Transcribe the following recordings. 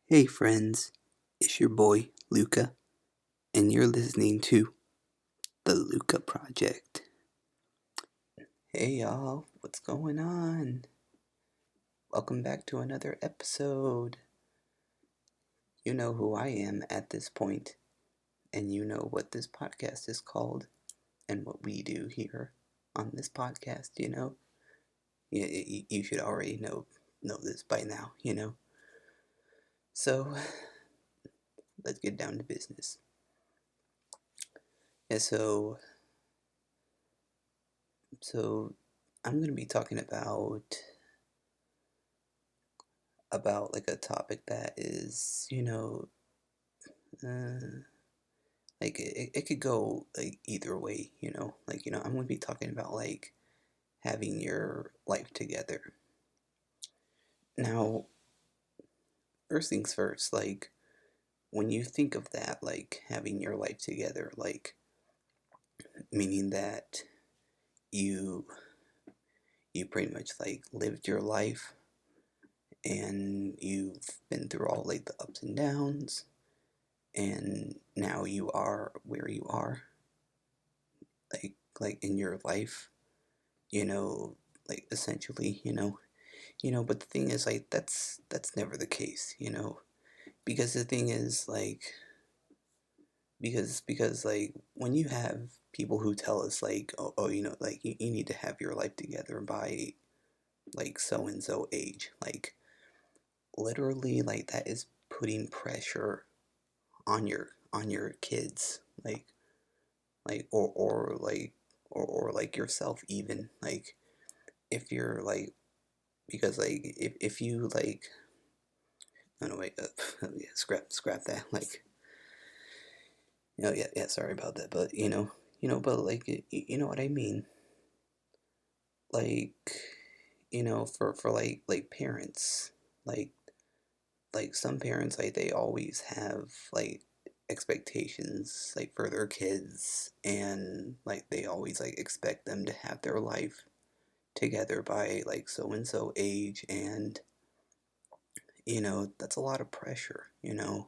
Hey friends, it's your boy LUCA, and you're listening to the LUCA Project. Hey y'all, what's going on? Welcome back to another episode. You know who I am at this point, and you know what this podcast is called, and what we do here on this podcast. You should already know this by now. So let's get down to business. Yeah, so I'm gonna be talking about like a topic that is, uh, like it could go like either way, I'm gonna be talking about like having your life together. Now, first things first, like when you think of that, like having your life together, like meaning that you you pretty much like lived your life and you've been through all like the ups and downs, and now you are where you are, like in your life, you know, like essentially, but the thing is like that's never the case, because the thing is like because like when you have people who tell us like like you need to have your life together by like so and so age, like literally like that is putting pressure on your kids, like or like yourself, even like if you're like, because like if you like, oh no, wait, yeah, scrap that, like, yeah, sorry about that, but but like you know what I mean, like, for like parents, like some parents, like they always have like expectations like for their kids, and like they always like expect them to have their life together by like so and so age, and that's a lot of pressure, and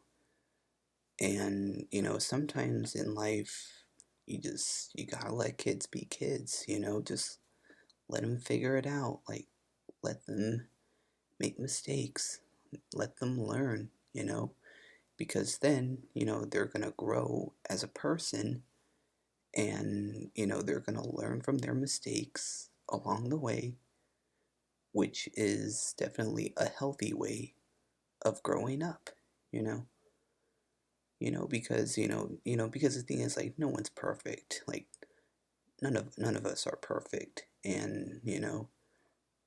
sometimes in life you gotta let kids be kids, just let them figure it out, like let them make mistakes, let them learn, because then they're gonna grow as a person, and they're gonna learn from their mistakes along the way, which is definitely a healthy way of growing up, you know because because the thing is like no one's perfect, like none of us are perfect, and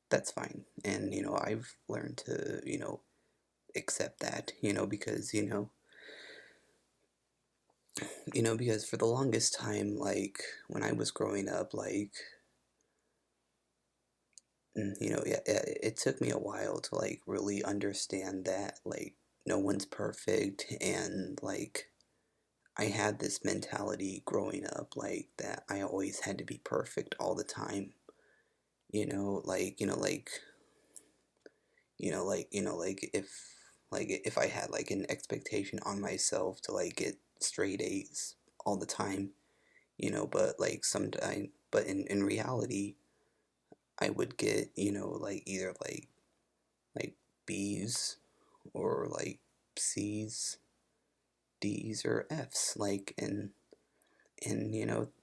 that's fine, and I've learned to accept that, because because for the longest time, like when I was growing up, like yeah, it took me a while to like really understand that like no one's perfect, and like I had this mentality growing up, like that I always had to be perfect all the time. Like if I had like an expectation on myself to like get straight A's all the time, but like sometimes, but in reality, I would get like either like B's or like C's, D's or F's, like, and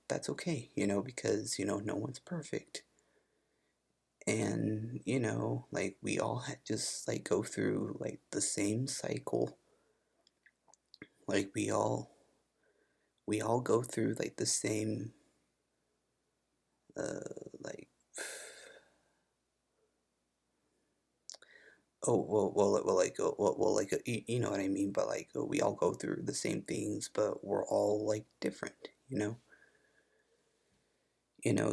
that's okay, because no one's perfect, and like we all just like go through like the same cycle, like we all go through like the same like, oh like you know what I mean, but like we all go through the same things, but we're all like different,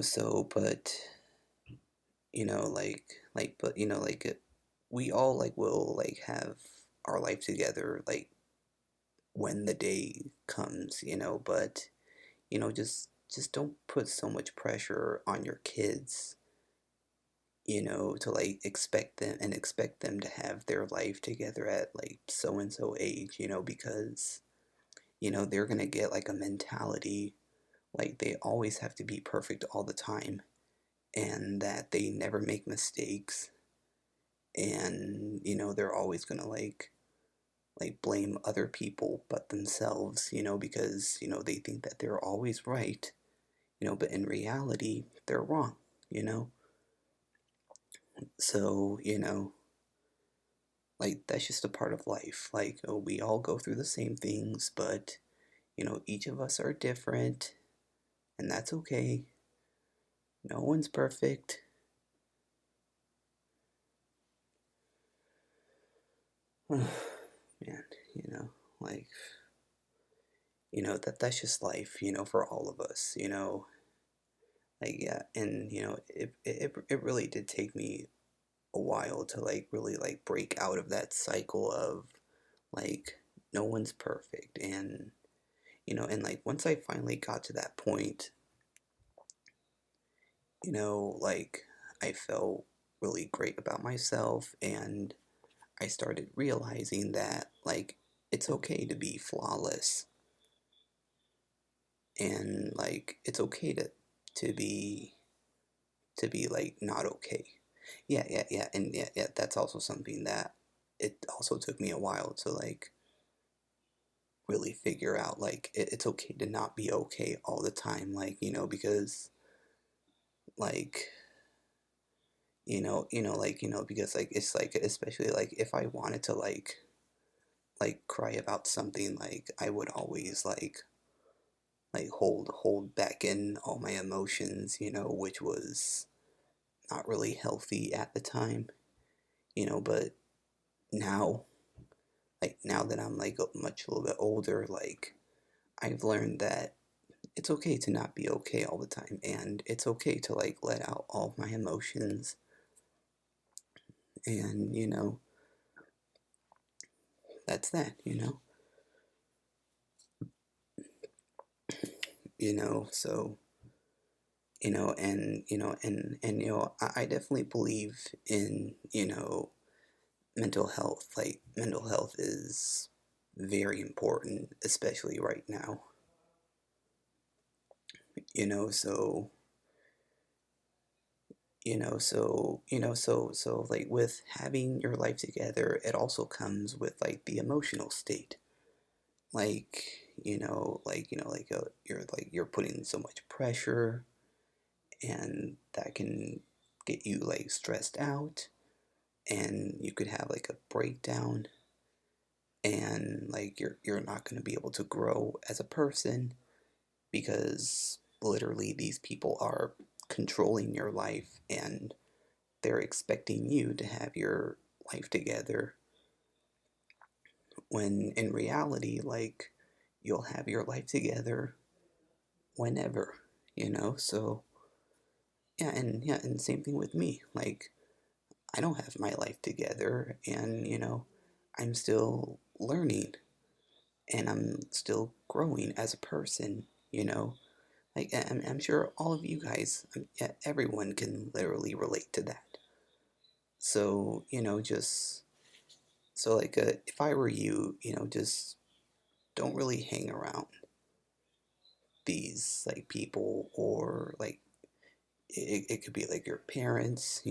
so but but we all like will like have our life together, like when the day comes, but just don't put so much pressure on your kids, to like expect them to have their life together at like so and so age, because they're going to get like a mentality like they always have to be perfect all the time, and that they never make mistakes, and they're always going to like blame other people but themselves, because they think that they're always right, but in reality they're wrong, you know so like that's just a part of life. Like, we all go through the same things, but each of us are different, and that's okay. No one's perfect. Man, you know like that's just life, for all of us, like, yeah. And it really did take me a while to like really like break out of that cycle of like no one's perfect. And and like once I finally got to that point, like I felt really great about myself, and I started realizing that like it's okay to be flawless, and like it's okay to be like not okay. Yeah, yeah, yeah. And yeah, yeah, that's also something that it also took me a while to like really figure out. Like it's okay to not be okay all the time, like because like like because like it's like, especially like if I wanted to like cry about something, like I would always like hold back in all my emotions, which was not really healthy at the time, but now, like now that I'm like a little bit older, like I've learned that it's okay to not be okay all the time, and it's okay to like let out all of my emotions. And that's that. So and I definitely believe in mental health. Like mental health is very important, especially right now. So like with having your life together, it also comes with like the emotional state. Like you're putting so much pressure, and that can get you like stressed out, and you could have like a breakdown, and like you're not going to be able to grow as a person, because literally these people are controlling your life, and they're expecting you to have your life together, when in reality, like, you'll have your life together whenever, so yeah, and same thing with me. Like, I don't have my life together, and I'm still learning, and I'm still growing as a person, like I'm sure all of you guys, yeah, everyone can literally relate to that. So just so like, if I were you, just don't really hang around these like people, or like it could be like your parents,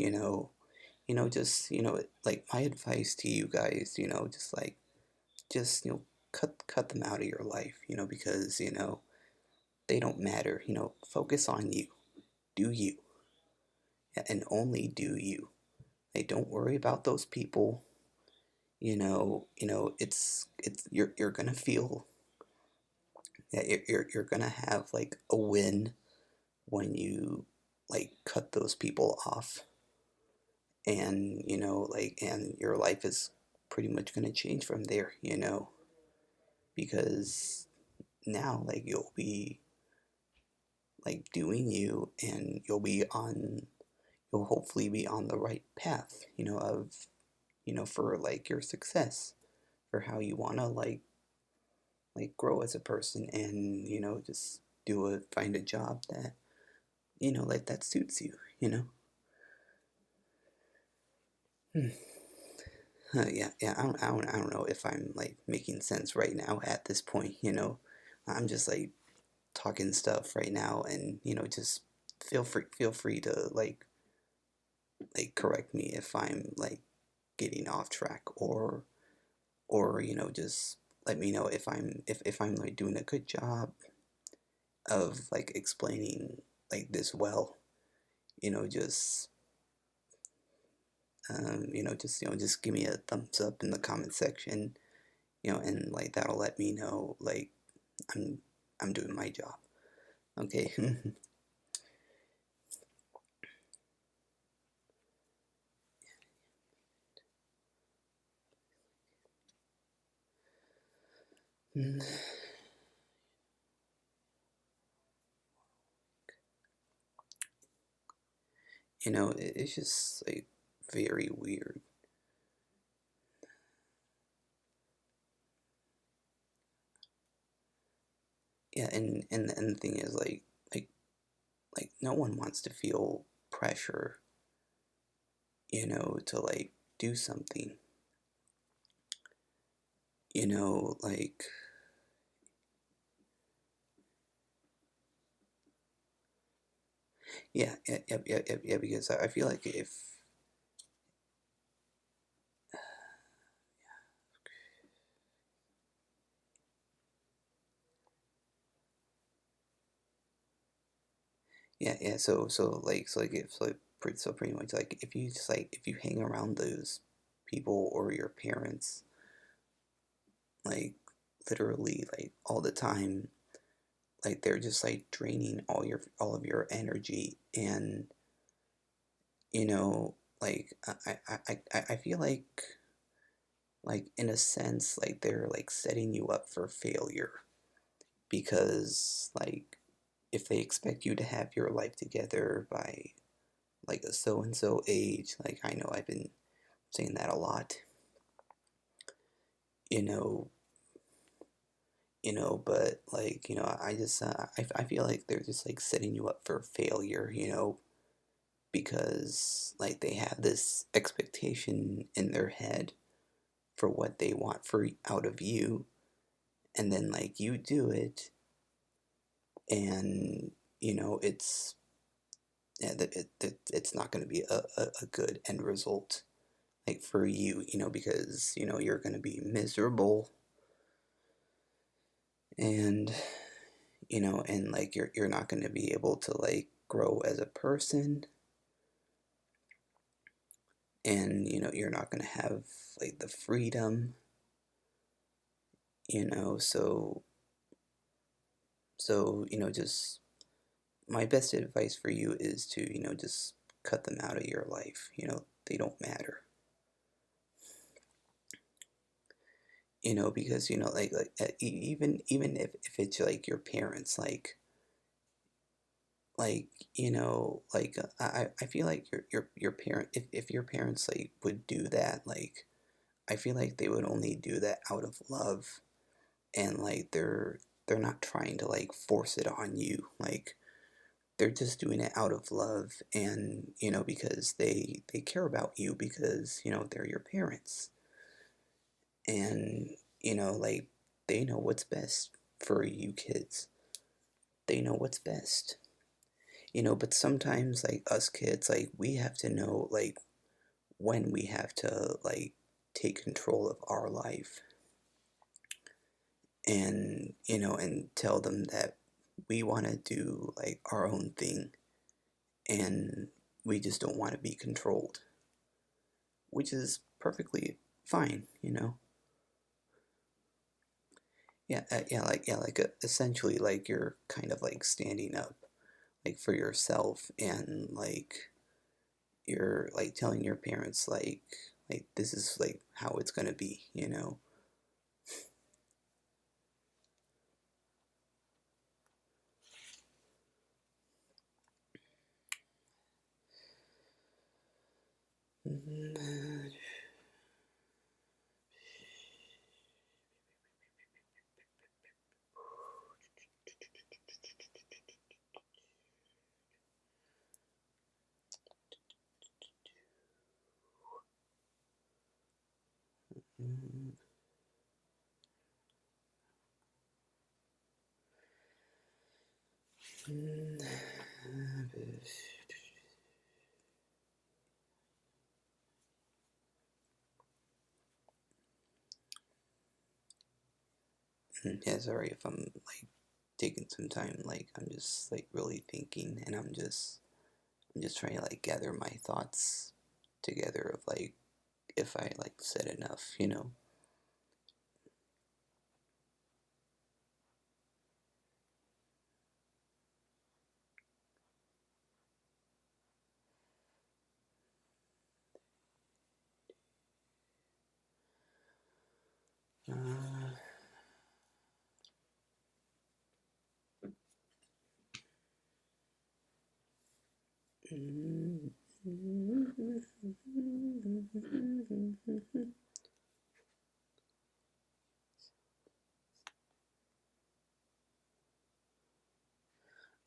just like my advice to you guys, just like just cut them out of your life, because they don't matter. Focus on you. Do you, and only do you. Like, don't worry about those people. It's you're gonna feel that you're gonna have like a win when you like cut those people off, and like, and your life is pretty much gonna change from there, because now like you'll be like doing you, and you'll hopefully be on the right path, of for like your success, for how you want to like grow as a person, and just find a job that like that suits you. I don't know if I'm like making sense right now at this point. I'm just like talking stuff right now, and just feel free to like correct me if I'm like getting off track, or just let me know if I'm like doing a good job of like explaining like this well. You know, just just give me a thumbs up in the comment section. And like that'll let me know like I'm I'm doing my job. Okay. It's just like very weird. Yeah, and the thing is like no one wants to feel pressure, to like do something, like yeah, because I feel like if yeah, so pretty much like if you hang around those people or your parents like literally like all the time, like they're just like draining all of your energy, and like I feel like in a sense like they're like setting you up for failure, because like if they expect you to have your life together by like a so and so age, like I know I've been saying that a lot, you know but like I feel like they're just like setting you up for failure, because like they have this expectation in their head for what they want for out of you, and then like you do it, and it's yeah, it's not going to be a good end result like for you, because you're going to be miserable, and and like you're not going to be able to like grow as a person, and you're not going to have like the freedom, so just my best advice for you is to just cut them out of your life. They don't matter, because even if it's like your parents, like I feel like your parent, if your parents like would do that, like I feel like they would only do that out of love, and like they're not trying to like force it on you, like they're just doing it out of love, and because they care about you, because they're your parents, and like they know what's best for you kids. They know what's best, but sometimes like us kids, like we have to know like when we have to like take control of our life, and and tell them that we want to do like our own thing, and we just don't want to be controlled, which is perfectly fine, essentially like you're kind of like standing up like for yourself, and like you're like telling your parents like this is like how it's gonna be, Yeah, sorry if I'm like taking some time. Like I'm just like really thinking, and I'm just trying to like gather my thoughts together of like if I like said enough. Uh,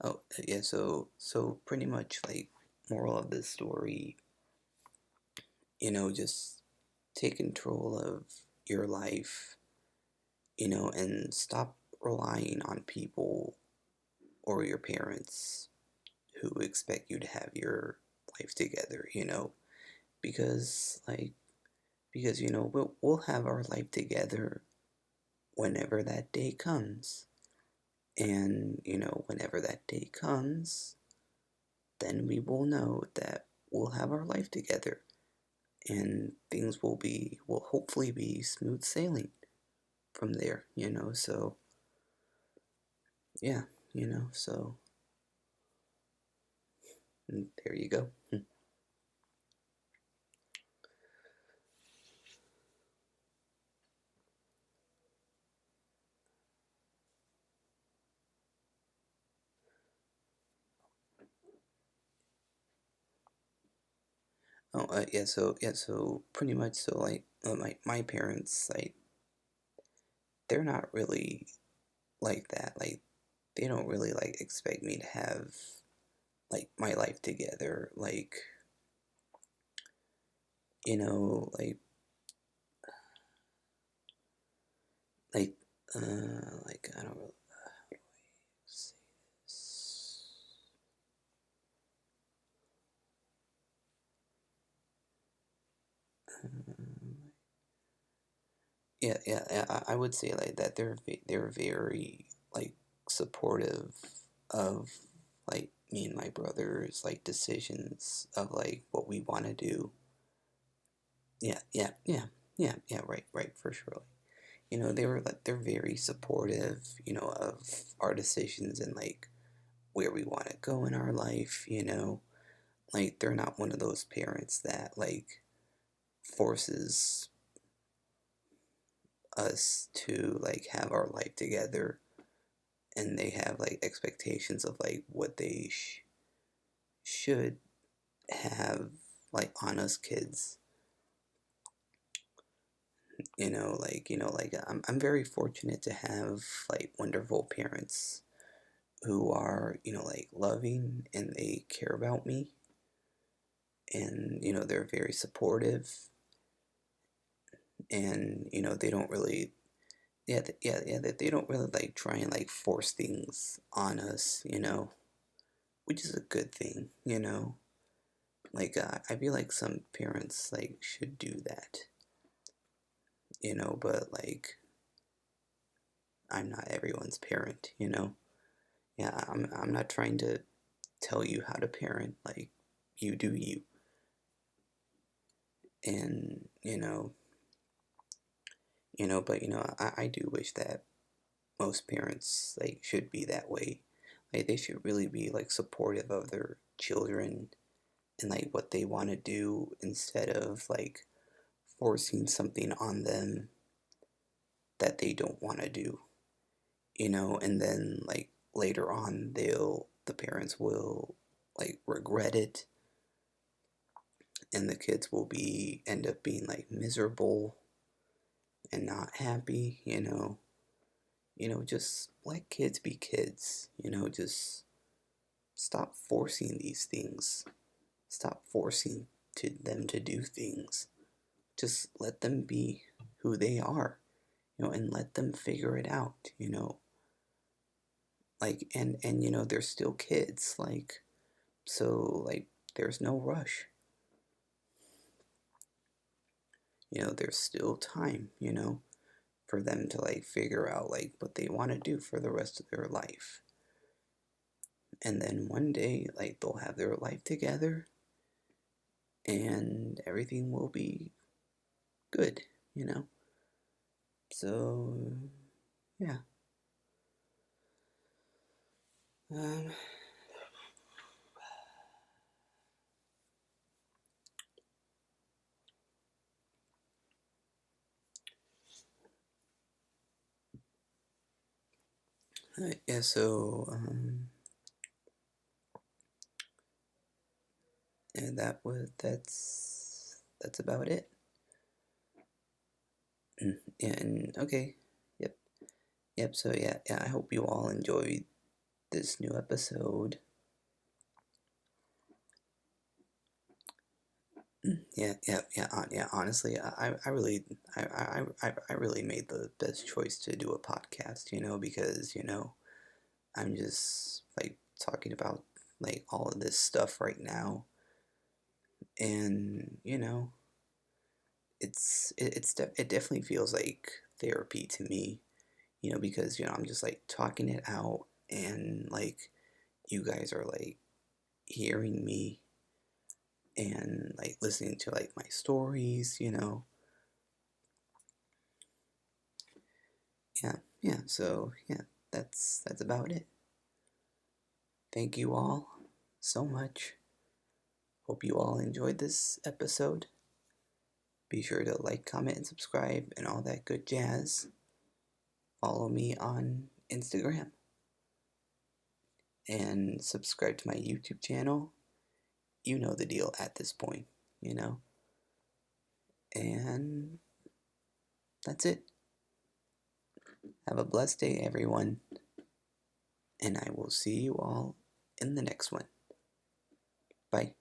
oh yeah, so pretty much like moral of the story, just take control of your life, and stop relying on people or your parents who expect you to have your life together. Because like because we'll have our life together whenever that day comes. And whenever that day comes, then we will know that we'll have our life together, and things will hopefully be smooth sailing from there. So yeah, so there you go. Oh, so pretty much, so like my parents, like they're not really like that. Like they don't really like expect me to have like my life together. Like like I don't really say this. Um, yeah. I would say like that they're very like supportive of like me and my brother's like decisions of like what we want to do. Yeah, right, for sure. They're very supportive, of our decisions and like where we want to go in our life. Like they're not one of those parents that like forces us to like have our life together, and they have like expectations of like what they should have like on us kids. I'm very fortunate to have like wonderful parents who are like loving, and they care about me, and they're very supportive, and they don't really, that they don't really like try and like force things on us, which is a good thing. Like I feel like some parents like should do that, but like I'm not everyone's parent. Yeah, I'm not trying to tell you how to parent. Like you do you. And but I do wish that most parents like should be that way. Like they should really be like supportive of their children and like what they want to do, instead of like forcing something on them that they don't want to do. And then like later on the parents will like regret it, and the kids will be end up being like miserable and not happy. Just let kids be kids. Just stop forcing these things. Stop forcing them to do things. Just let them be. who they are, and let them figure it out, and they're still kids, so there's no rush. There's still time, for them to figure out what they want to do for the rest of their life. And then one day they'll have their life together and everything will be good, so yeah. um yeah, so and that's about it. And okay. Yep. Yep. So yeah, I hope you all enjoyed this new episode. Yeah. Honestly, I really, I really made the best choice to do a podcast. Because I'm just talking about all of this stuff right now, and it definitely feels like therapy to me. Because I'm just talking it out, and you guys are hearing me and listening to my stories. Yeah. So yeah, that's about it. Thank you all so much. Hope you all enjoyed this episode. Be sure to comment, and subscribe, and all that good jazz. Follow me on Instagram and subscribe to my YouTube channel. You know the deal at this point, you know? And that's it. Have a blessed day, everyone. And I will see you all in the next one. Bye.